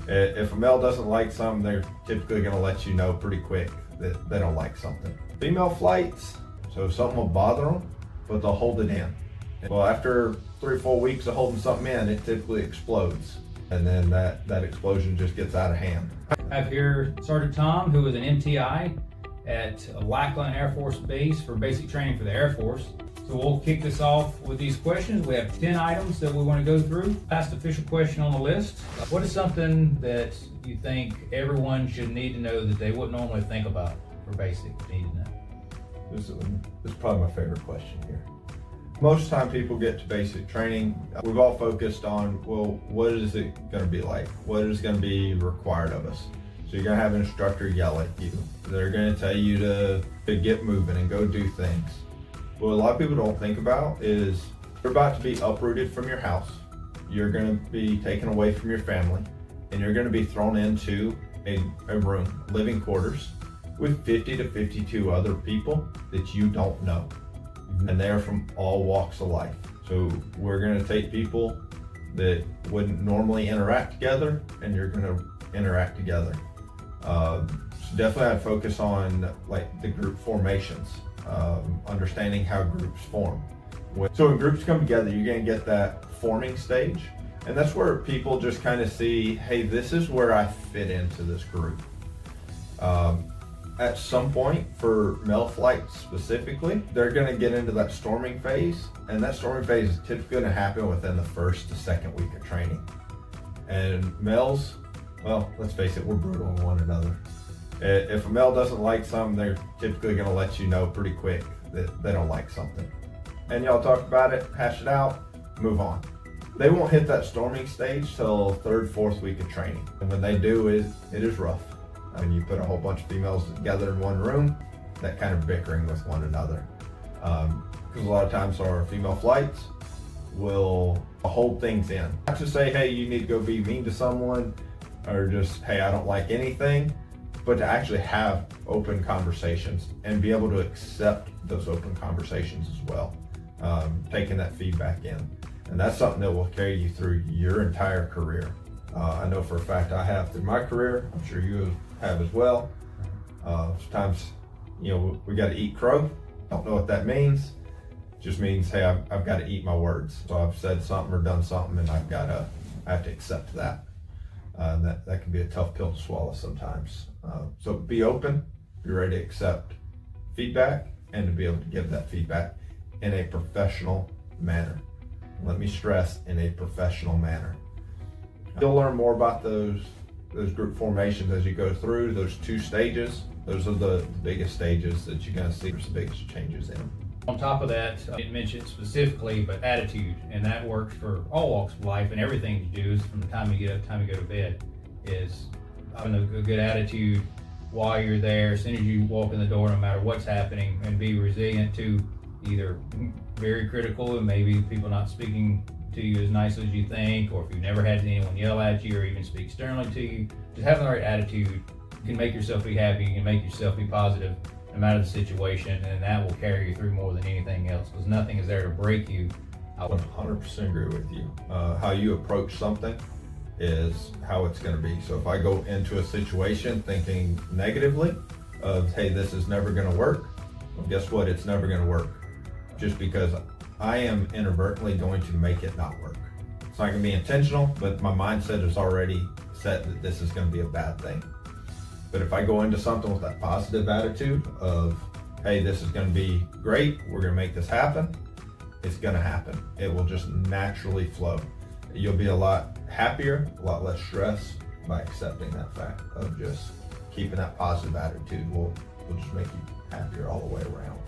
If a male doesn't like something, they're typically going to let you know pretty quick that they don't like something. Female flights, so something will bother them, but they'll hold it in. Well, after 3 or 4 weeks of holding something in, it typically explodes. And then that explosion just gets out of hand. I have here Sgt Tom, who is an MTI at Lackland Air Force Base for basic training for the Air Force. So we'll kick this off with these questions. We have 10 items that we want to go through. Last official question on the list. What is something that you think everyone should need to know that they wouldn't normally think about for basic need to know? This is probably my favorite question here. Most of the time people get to basic training, we've all focused on, well, what is it going to be like? What is going to be required of us? So you're going to have an instructor yell at you. They're going to tell you to get moving and go do things. What a lot of people don't think about is you're about to be uprooted from your house. You're going to be taken away from your family, and you're going to be thrown into a room, living quarters, with 50 to 52 other people that you don't know. And they're from all walks of life. So we're going to take people that wouldn't normally interact together, and you're going to interact together. So definitely I'd focus on like the group formations, understanding how groups form. So when groups come together, you're going to get that forming stage, and that's where people just kind of see, hey, this is where I fit into this group. At some point, for male flights specifically, they're going to get into that storming phase, and that storming phase is typically going to happen within the 1st to 2nd week of training. And males, well, let's face it, we're brutal on one another. If a male doesn't like something, they're typically going to let you know pretty quick that they don't like something. And y'all talk about it, hash it out, move on. They won't hit that storming stage till 3rd, 4th week of training. And when they do, it is rough. When you put a whole bunch of females together in one room, that kind of bickering with one another. Because a lot of times our female flights will hold things in. Not to say, hey, you need to go be mean to someone, or just, hey, I don't like anything, but to actually have open conversations and be able to accept those open conversations as well. Taking that feedback in. And that's something that will carry you through your entire career. I know for a fact I have through my career. I'm sure you have as well. Sometimes, we got to eat crow. Don't know what that means. It just means, hey, I've got to eat my words. So I've said something or done something, and I have to accept that. That can be a tough pill to swallow sometimes. So be open, be ready to accept feedback, and to be able to give that feedback in a professional manner. Let me stress, in a professional manner. You'll learn more about those group formations as you go through those 2 stages. Those are the biggest stages that you're going to see the biggest changes in. On top of that, I didn't mention it specifically, but attitude, and that works for all walks of life, and everything you do is from the time you get up to the time you go to bed, is having a good attitude while you're there, as soon as you walk in the door, no matter what's happening, and be resilient to either very critical and maybe people not speaking to you as nicely as you think, or if you've never had anyone yell at you or even speak sternly to you, just having the right attitude can make yourself be happy, you can make yourself be positive no matter the situation, and that will carry you through more than anything else, because nothing is there to break you. I would 100% agree with you. How you approach something is how it's going to be. So if I go into a situation thinking negatively of, hey, this is never going to work, well, guess what? It's never going to work. Just because I am inadvertently going to make it not work. It's not going to be intentional, but my mindset is already set that this is going to be a bad thing. But if I go into something with that positive attitude of, hey, this is going to be great, we're going to make this happen, it's going to happen. It will just naturally flow. You'll be a lot happier, a lot less stressed by accepting that fact of just keeping that positive attitude will just make you happier all the way around.